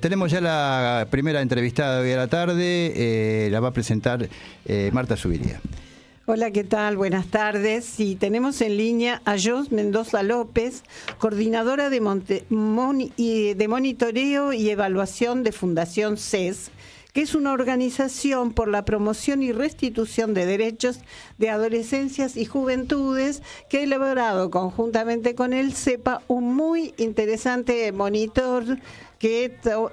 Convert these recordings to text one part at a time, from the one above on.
Tenemos ya la primera entrevistada de hoy a la tarde, la va a presentar Marta Zuviría. Hola, ¿qué tal? Buenas tardes. Sí, tenemos en línea a Jos Mendoza López, coordinadora de monitoreo y evaluación de Fundación CES, que es una organización por la promoción y restitución de derechos de adolescencias y juventudes que ha elaborado conjuntamente con el CEPA un muy interesante monitor que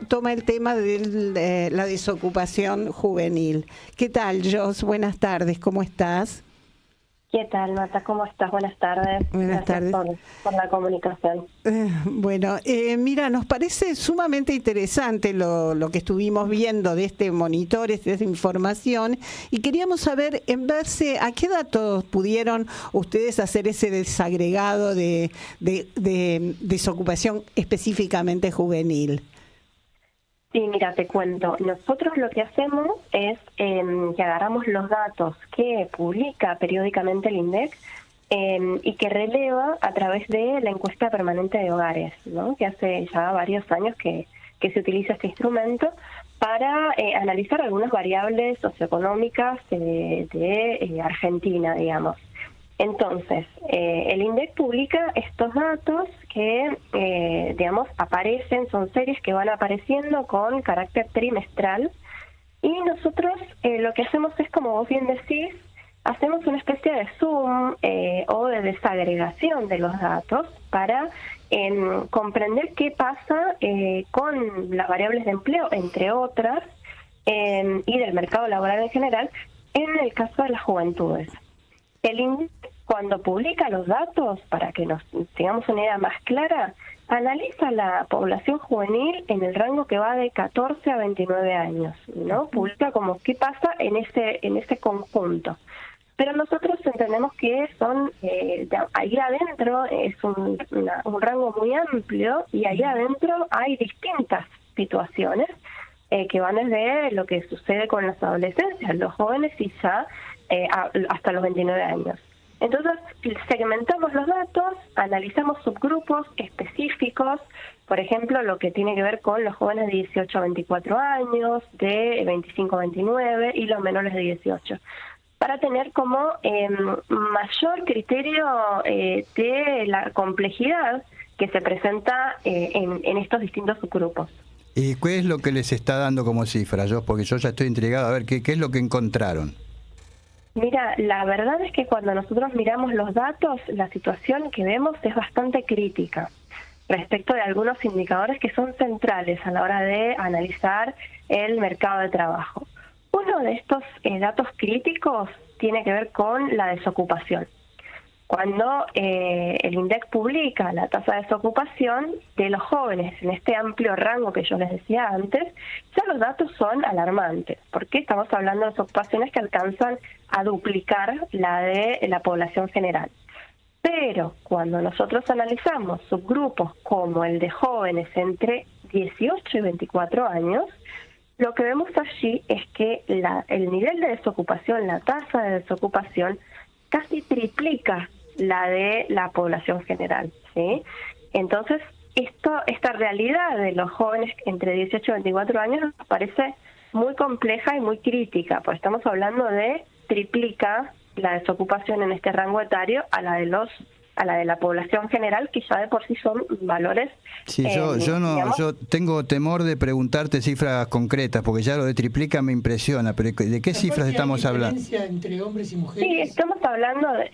toma el tema de la desocupación juvenil. ¿Qué tal, Jos? Buenas tardes, ¿cómo estás? ¿Qué tal, Marta? ¿Cómo estás? Buenas tardes. Buenas tardes. Por la comunicación. Mira, nos parece sumamente interesante lo que estuvimos viendo de este monitor, de esta información, y queríamos saber, en base a qué datos pudieron ustedes hacer ese desagregado de desocupación específicamente juvenil. Sí, mira, te cuento. Nosotros lo que hacemos es que agarramos los datos que publica periódicamente el INDEC y que releva a través de la encuesta permanente de hogares, ¿no? Que hace ya varios años que se utiliza este instrumento para analizar algunas variables socioeconómicas de Argentina, digamos. Entonces, el INDEC publica estos datos que, aparecen, son series que van apareciendo con carácter trimestral, y nosotros lo que hacemos es, como vos bien decís, hacemos una especie de zoom o de desagregación de los datos para comprender qué pasa con las variables de empleo, entre otras, y del mercado laboral en general, en el caso de las juventudes. El INDEC, cuando publica los datos, para que nos tengamos una idea más clara, analiza la población juvenil en el rango que va de 14 a 29 años, ¿no? Publica como qué pasa en ese conjunto. Pero nosotros entendemos que son ahí adentro es un rango muy amplio, y ahí adentro hay distintas situaciones que van desde lo que sucede con las adolescencias, los jóvenes, y ya hasta los 29 años. Entonces, segmentamos los datos, analizamos subgrupos específicos, por ejemplo, lo que tiene que ver con los jóvenes de 18 a 24 años, de 25 a 29 y los menores de 18, para tener como mayor criterio de la complejidad que se presenta en estos distintos subgrupos. ¿Y qué es lo que les está dando como cifra, Jos? Porque yo ya estoy intrigado. A ver, ¿qué es lo que encontraron? Mira, la verdad es que cuando nosotros miramos los datos, la situación que vemos es bastante crítica respecto de algunos indicadores que son centrales a la hora de analizar el mercado de trabajo. Uno de estos datos críticos tiene que ver con la desocupación. Cuando el INDEC publica la tasa de desocupación de los jóvenes en este amplio rango que yo les decía antes, ya los datos son alarmantes, porque estamos hablando de desocupaciones que alcanzan a duplicar la de la población general. Pero cuando nosotros analizamos subgrupos como el de jóvenes entre 18 y 24 años, lo que vemos allí es que el nivel de desocupación, la tasa de desocupación, casi triplica la de la población general, ¿sí? Entonces, esta realidad de los jóvenes entre 18 y 24 años nos parece muy compleja y muy crítica, pues estamos hablando de triplica la desocupación en este rango etario a la de la población general, que ya de por sí son valores. Sí, yo tengo temor de preguntarte cifras concretas, porque ya lo de triplica me impresiona, pero ¿de qué cifras estamos hablando? ¿Hay diferencia entre hombres y mujeres? Sí, estamos hablando de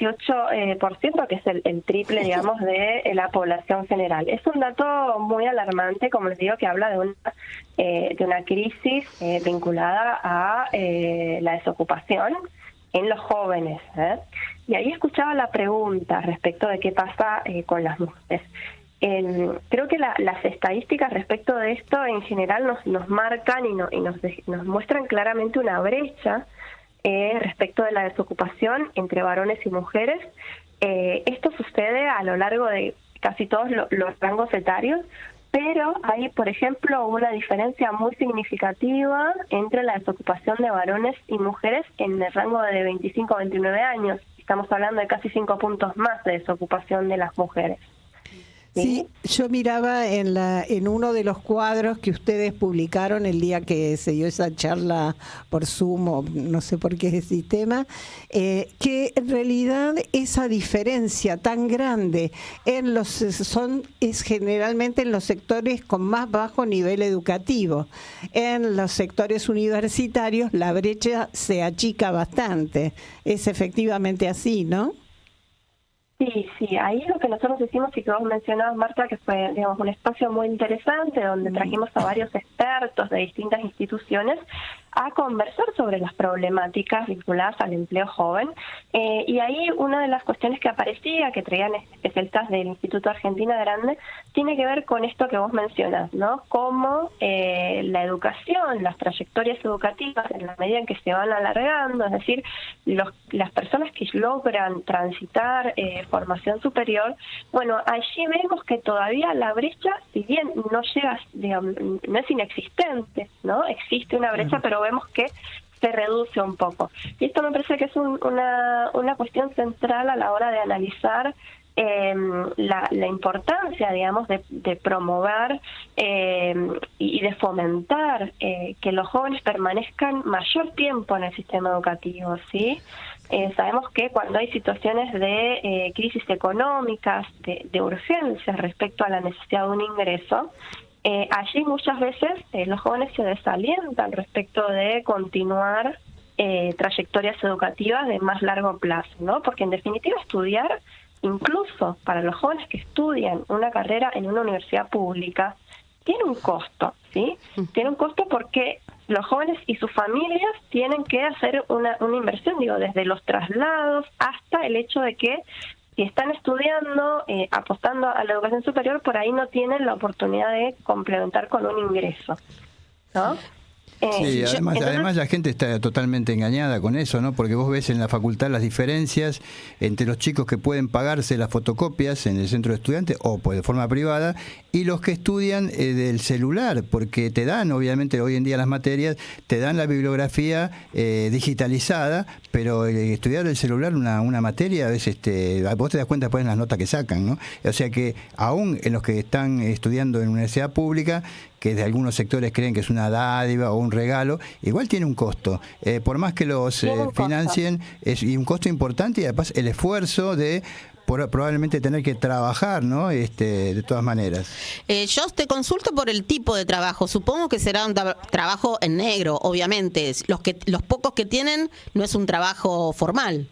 18%, que es el triple, digamos, de la población general. Es un dato muy alarmante, como les digo, que habla de una crisis vinculada a la desocupación en los jóvenes, Y ahí escuchaba la pregunta respecto de qué pasa con las mujeres. Creo que las estadísticas respecto de esto en general nos marcan y nos muestran claramente una brecha respecto de la desocupación entre varones y mujeres. Esto sucede a lo largo de casi todos los rangos etarios, pero hay, por ejemplo, una diferencia muy significativa entre la desocupación de varones y mujeres en el rango de 25 a 29 años. Estamos hablando de casi 5 puntos más de desocupación de las mujeres. Sí, yo miraba en uno de los cuadros que ustedes publicaron el día que se dio esa charla por Zoom, o no sé por qué sistema, que en realidad esa diferencia tan grande es generalmente en los sectores con más bajo nivel educativo. En los sectores universitarios la brecha se achica bastante. Es efectivamente así, ¿no? Sí, ahí lo que nosotros hicimos y que vos mencionabas, Marta, que fue, digamos, un espacio muy interesante donde trajimos a varios expertos de distintas instituciones a conversar sobre las problemáticas vinculadas al empleo joven. Y ahí una de las cuestiones que aparecía, que traían especialistas del Instituto Argentina Grande, tiene que ver con esto que vos mencionas, ¿no? Cómo la educación, las trayectorias educativas, en la medida en que se van alargando, es decir, las personas que logran transitar formación superior, bueno, allí vemos que todavía la brecha, si bien no llega, digamos, no es inexistente, ¿no? Existe una brecha, pero vemos que se reduce un poco. Y esto me parece que es una cuestión central a la hora de analizar la importancia, digamos, de promover y de fomentar que los jóvenes permanezcan mayor tiempo en el sistema educativo, ¿sí? Sabemos que cuando hay situaciones de crisis económicas, de urgencias respecto a la necesidad de un ingreso, allí muchas veces los jóvenes se desalientan respecto de continuar trayectorias educativas de más largo plazo, ¿no? Porque en definitiva estudiar, incluso para los jóvenes que estudian una carrera en una universidad pública, tiene un costo, ¿sí? Tiene un costo porque los jóvenes y sus familias tienen que hacer una inversión, digo, desde los traslados hasta el hecho de que si están estudiando, apostando a la educación superior, por ahí no tienen la oportunidad de complementar con un ingreso, ¿no? Sí, además la gente está totalmente engañada con eso, ¿no? Porque vos ves en la facultad las diferencias entre los chicos que pueden pagarse las fotocopias en el centro de estudiantes o pues de forma privada y los que estudian del celular, porque te dan, obviamente, hoy en día las materias, te dan la bibliografía digitalizada, pero estudiar del celular una materia, a veces vos te das cuenta después en las notas que sacan, ¿no? O sea que aún en los que están estudiando en universidad pública, que de algunos sectores creen que es una dádiva o un regalo, igual tiene un costo. Por más que los financien, es un costo importante y además el esfuerzo de probablemente tener que trabajar, ¿no? De todas maneras. Yo te consulto por el tipo de trabajo. Supongo que será un trabajo en negro, obviamente. Los pocos que tienen no es un trabajo formal.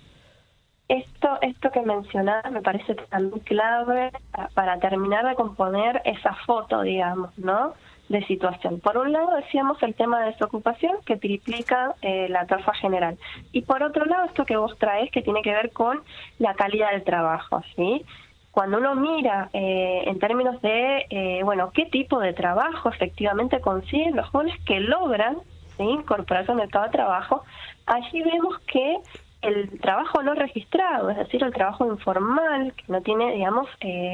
Esto que mencionás me parece también clave para terminar de componer esa foto, digamos, ¿no?, de situación. Por un lado decíamos el tema de desocupación que triplica la tasa general, y por otro lado esto que vos traes que tiene que ver con la calidad del trabajo, ¿sí? Cuando uno mira en términos de, bueno, qué tipo de trabajo efectivamente consiguen los jóvenes que logran, ¿sí?, incorporarse al mercado de trabajo, allí vemos que el trabajo no registrado, es decir, el trabajo informal, que no tiene, digamos,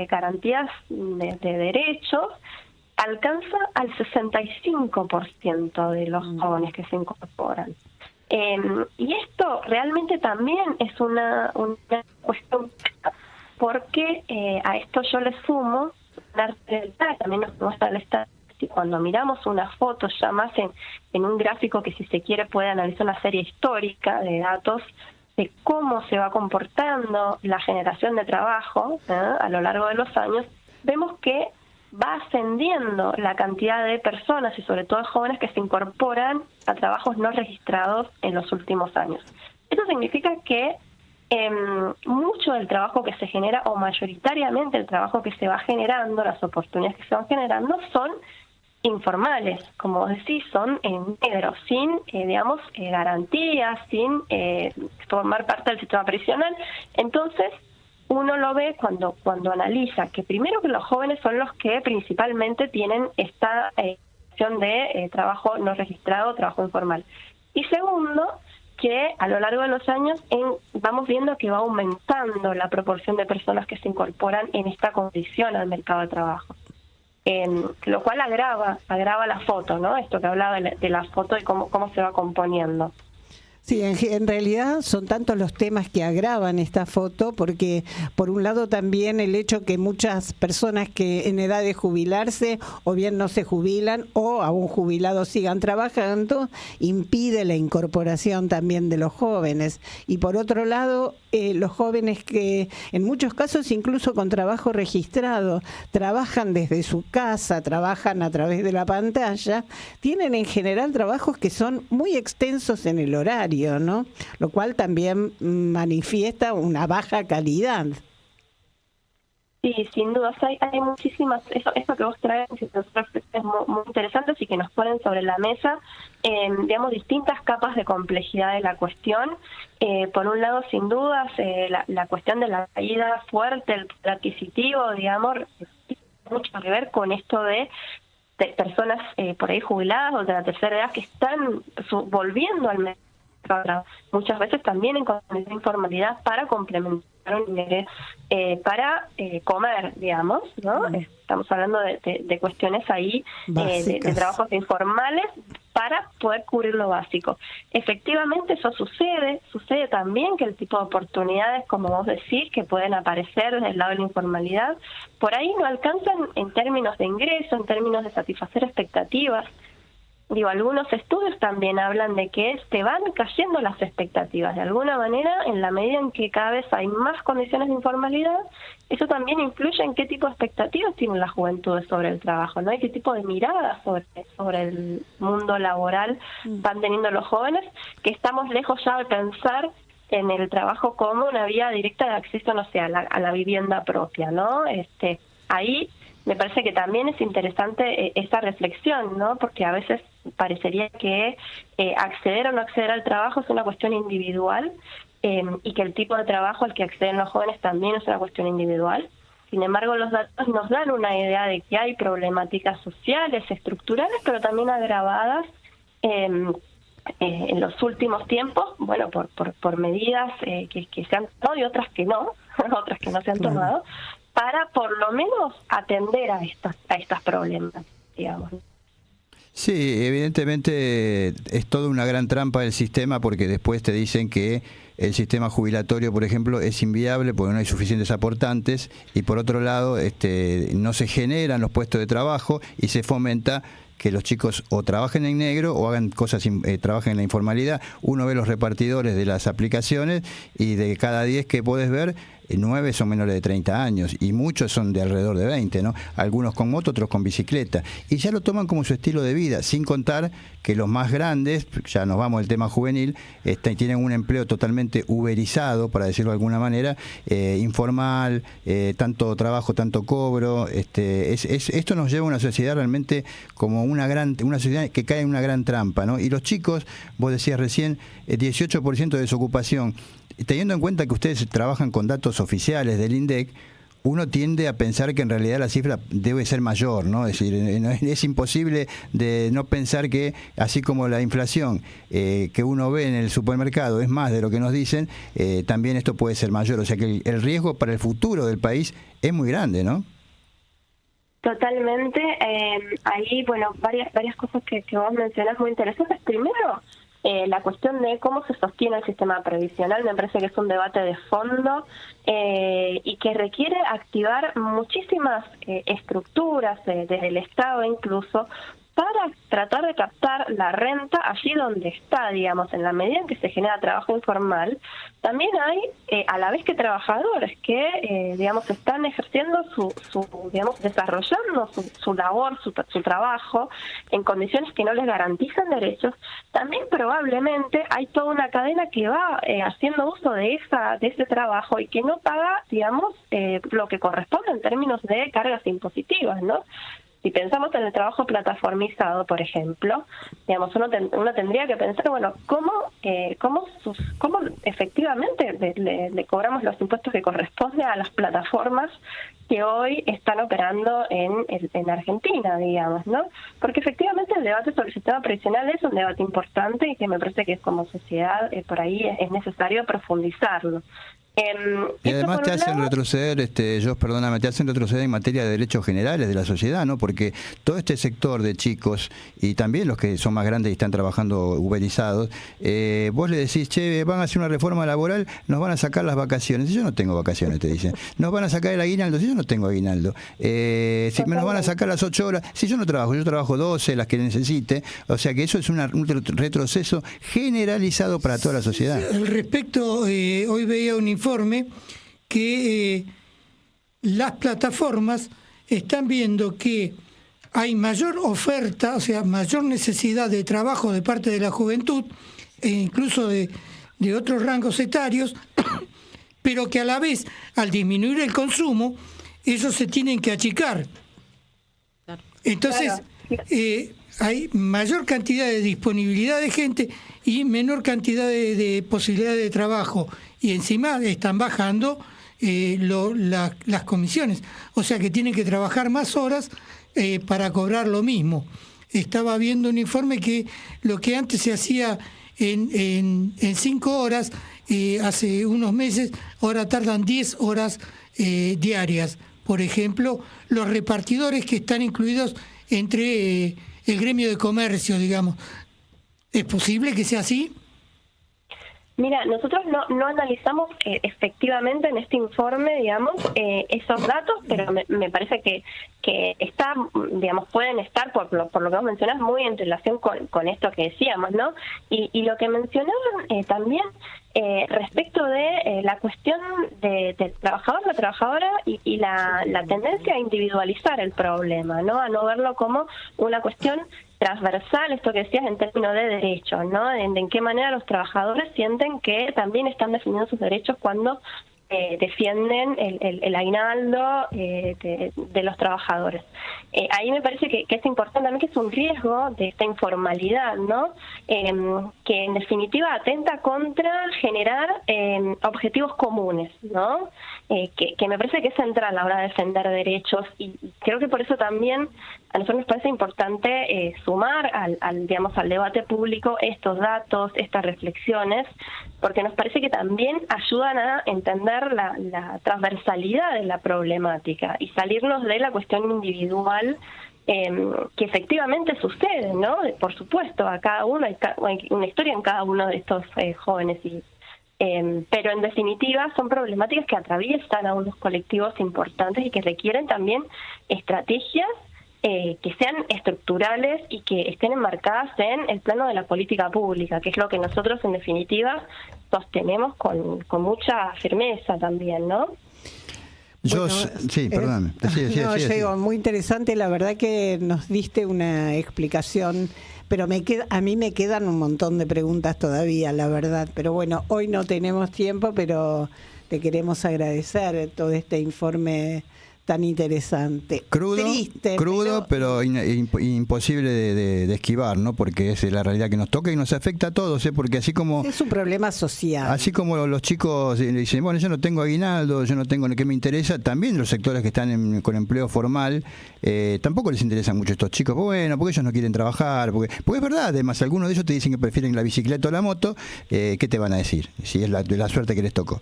garantías de derechos, alcanza al 65% de los jóvenes que se incorporan. Y esto realmente también es una cuestión, porque a esto yo le sumo una realidad, también nos muestra el Estado. Cuando miramos una foto ya más en un gráfico que, si se quiere, puede analizar una serie histórica de datos de cómo se va comportando la generación de trabajo a lo largo de los años, vemos que va ascendiendo la cantidad de personas y sobre todo de jóvenes que se incorporan a trabajos no registrados en los últimos años. Esto significa que mucho del trabajo que se genera, o mayoritariamente el trabajo que se va generando, las oportunidades que se van generando, son informales, como vos decís, son en negro, sin, digamos, garantías, sin formar parte del sistema previsional. Entonces, uno lo ve cuando analiza que primero que los jóvenes son los que principalmente tienen esta opción de trabajo no registrado, trabajo informal. Y segundo, que a lo largo de los años vamos viendo que va aumentando la proporción de personas que se incorporan en esta condición al mercado de trabajo. Lo cual agrava la foto, ¿no? Esto que hablaba de la foto y cómo se va componiendo. Sí, en realidad son tantos los temas que agravan esta foto, porque por un lado también el hecho que muchas personas que en edad de jubilarse o bien no se jubilan o aún jubilados sigan trabajando, impide la incorporación también de los jóvenes. Y por otro lado, los jóvenes que en muchos casos incluso con trabajo registrado, trabajan desde su casa, trabajan a través de la pantalla, tienen en general trabajos que son muy extensos en el horario, ¿no? Lo cual también manifiesta una baja calidad. Sí, sin duda, hay muchísimas, eso que vos traes es muy interesante y que nos ponen sobre la mesa, digamos, distintas capas de complejidad de la cuestión. Por un lado, sin dudas, la cuestión de la caída fuerte, el poder adquisitivo, digamos, tiene mucho que ver con esto de personas por ahí jubiladas o de la tercera edad que están volviendo al mercado, muchas veces también en condiciones de informalidad para complementar para comer, digamos, ¿no? Estamos hablando de cuestiones ahí de trabajos informales para poder cubrir lo básico. Efectivamente eso sucede también que el tipo de oportunidades, como vos decís, que pueden aparecer desde el lado de la informalidad, por ahí no alcanzan en términos de ingreso, en términos de satisfacer expectativas. Digo, algunos estudios también hablan de que te van cayendo las expectativas. De alguna manera, en la medida en que cada vez hay más condiciones de informalidad, eso también influye en qué tipo de expectativas tienen las juventudes sobre el trabajo, ¿no? Y qué tipo de miradas sobre el mundo laboral van teniendo los jóvenes, que estamos lejos ya de pensar en el trabajo como una vía directa de acceso, no sé, a la vivienda propia, ¿no? Ahí me parece que también es interesante esa reflexión, ¿no? Porque a veces parecería que acceder o no acceder al trabajo es una cuestión individual y que el tipo de trabajo al que acceden los jóvenes también es una cuestión individual. Sin embargo, los datos nos dan una idea de que hay problemáticas sociales, estructurales, pero también agravadas en los últimos tiempos, bueno, por medidas que se han tomado y otras que no, otras que no se han tomado, para por lo menos atender a estas problemas, digamos. Sí, evidentemente es toda una gran trampa del sistema, porque después te dicen que el sistema jubilatorio, por ejemplo, es inviable porque no hay suficientes aportantes, y por otro lado no se generan los puestos de trabajo y se fomenta que los chicos o trabajen en negro o hagan cosas, trabajen en la informalidad. Uno ve los repartidores de las aplicaciones y de cada 10 que podés ver, 9 son menores de 30 años y muchos son de alrededor de 20, ¿no? Algunos con moto, otros con bicicleta. Y ya lo toman como su estilo de vida, sin contar que los más grandes, ya nos vamos al tema juvenil, tienen un empleo totalmente uberizado, para decirlo de alguna manera, informal, tanto trabajo, tanto cobro. Esto nos lleva a una sociedad realmente como una sociedad que cae en una gran trampa, ¿no? Y los chicos, vos decías recién, 18% de desocupación. Teniendo en cuenta que ustedes trabajan con datos oficiales del INDEC, uno tiende a pensar que en realidad la cifra debe ser mayor, ¿no? Es decir, es imposible de no pensar que, así como la inflación que uno ve en el supermercado es más de lo que nos dicen, también esto puede ser mayor. O sea que el riesgo para el futuro del país es muy grande, ¿no? Totalmente. Ahí, bueno, varias cosas que vos mencionás muy interesantes. Primero, la cuestión de cómo se sostiene el sistema previsional me parece que es un debate de fondo y que requiere activar muchísimas estructuras desde el Estado incluso para tratar de captar la renta allí donde está, digamos, en la medida en que se genera trabajo informal. También hay, a la vez que trabajadores que, digamos, están ejerciendo digamos, desarrollando su labor, su trabajo, en condiciones que no les garantizan derechos. También probablemente hay toda una cadena que va haciendo uso de ese trabajo y que no paga, digamos, lo que corresponde en términos de cargas impositivas, ¿no? Si pensamos en el trabajo plataformizado, por ejemplo, digamos, uno tendría que pensar, bueno, ¿cómo efectivamente le cobramos los impuestos que corresponden a las plataformas que hoy están operando en Argentina, digamos, ¿no? Porque efectivamente el debate sobre el sistema previsional es un debate importante y que me parece que como sociedad por ahí es necesario profundizarlo. Y Eso además por te un hacen lado. retroceder, perdóname, te hacen retroceder en materia de derechos generales de la sociedad, ¿no? Porque todo este sector de chicos y también los que son más grandes y están trabajando uberizados, vos le decís, che, van a hacer una reforma laboral, nos van a sacar las vacaciones. Y yo no tengo vacaciones, te dicen. Nos van a sacar el aguinaldo, si yo no tengo aguinaldo. Si me nos van a sacar las 8 horas, si yo no trabajo, yo trabajo 12, las que necesite. O sea que eso es un retroceso generalizado para toda la sociedad. Al respecto, hoy veía un informe que las plataformas están viendo que hay mayor oferta, o sea, mayor necesidad de trabajo de parte de la juventud e incluso de otros rangos etarios, pero que a la vez, al disminuir el consumo, ellos se tienen que achicar. Entonces, hay mayor cantidad de disponibilidad de gente y menor cantidad de posibilidades de trabajo. Y encima están bajando las comisiones. O sea que tienen que trabajar más horas para cobrar lo mismo. Estaba viendo un informe que lo que antes se hacía en 5 horas, hace unos meses, ahora tardan 10 horas diarias. Por ejemplo, los repartidores que están incluidos entre el gremio de comercio, digamos. ¿Es posible que sea así? Mira, nosotros no analizamos efectivamente en este informe, digamos, esos datos, pero me parece que está, digamos, pueden estar, por lo que vos mencionás, muy en relación con esto que decíamos, ¿no? Y lo que mencionaban también respecto de la cuestión del trabajador, la trabajadora y la tendencia a individualizar el problema, ¿no? A no verlo como una cuestión transversal, esto que decías en términos de derechos, ¿no? En qué manera los trabajadores sienten que también están definiendo sus derechos cuando defienden el aguinaldo de los trabajadores. Ahí me parece que es importante también, que es un riesgo de esta informalidad, ¿no? Que en definitiva atenta contra generar objetivos comunes, ¿no? Que me parece que es central a la hora de defender derechos, y creo que por eso también a nosotros nos parece importante sumar al debate público estos datos, estas reflexiones, porque nos parece que también ayudan a entender la transversalidad de la problemática y salirnos de la cuestión individual que efectivamente sucede, ¿no? Por supuesto, a cada uno hay una historia en cada uno de estos jóvenes, pero en definitiva son problemáticas que atraviesan a unos colectivos importantes y que requieren también estrategias que sean estructurales y que estén enmarcadas en el plano de la política pública, que es lo que nosotros en definitiva sostenemos con mucha firmeza también, ¿no? Yo, sí, perdóname. Yo digo, muy interesante, la verdad que nos diste una explicación, pero a mí me quedan un montón de preguntas todavía, la verdad. Pero bueno, hoy no tenemos tiempo, pero te queremos agradecer todo este informe tan interesante. Crudo, pero imposible de esquivar, ¿no? Porque es la realidad que nos toca y nos afecta a todos, ¿eh? Porque así como... Es un problema social. Así como los chicos dicen, bueno, yo no tengo aguinaldo, yo no tengo ni qué me interesa, también los sectores que están con empleo formal, tampoco les interesan mucho estos chicos, bueno, porque ellos no quieren trabajar, porque es verdad, además algunos de ellos te dicen que prefieren la bicicleta o la moto, ¿qué te van a decir? Si es la suerte que les tocó.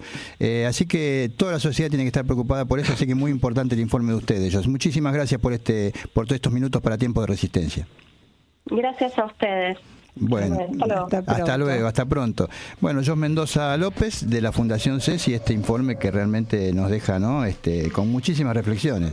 Así que toda la sociedad tiene que estar preocupada por eso, así que es muy importante el informe de ustedes. Jos, muchísimas gracias por todos estos minutos para Tiempo de Resistencia. Gracias a ustedes. Bueno, hasta luego, hasta pronto. Bueno, Jos Mendoza López de la Fundación CES y este informe que realmente nos deja, ¿no? Con muchísimas reflexiones.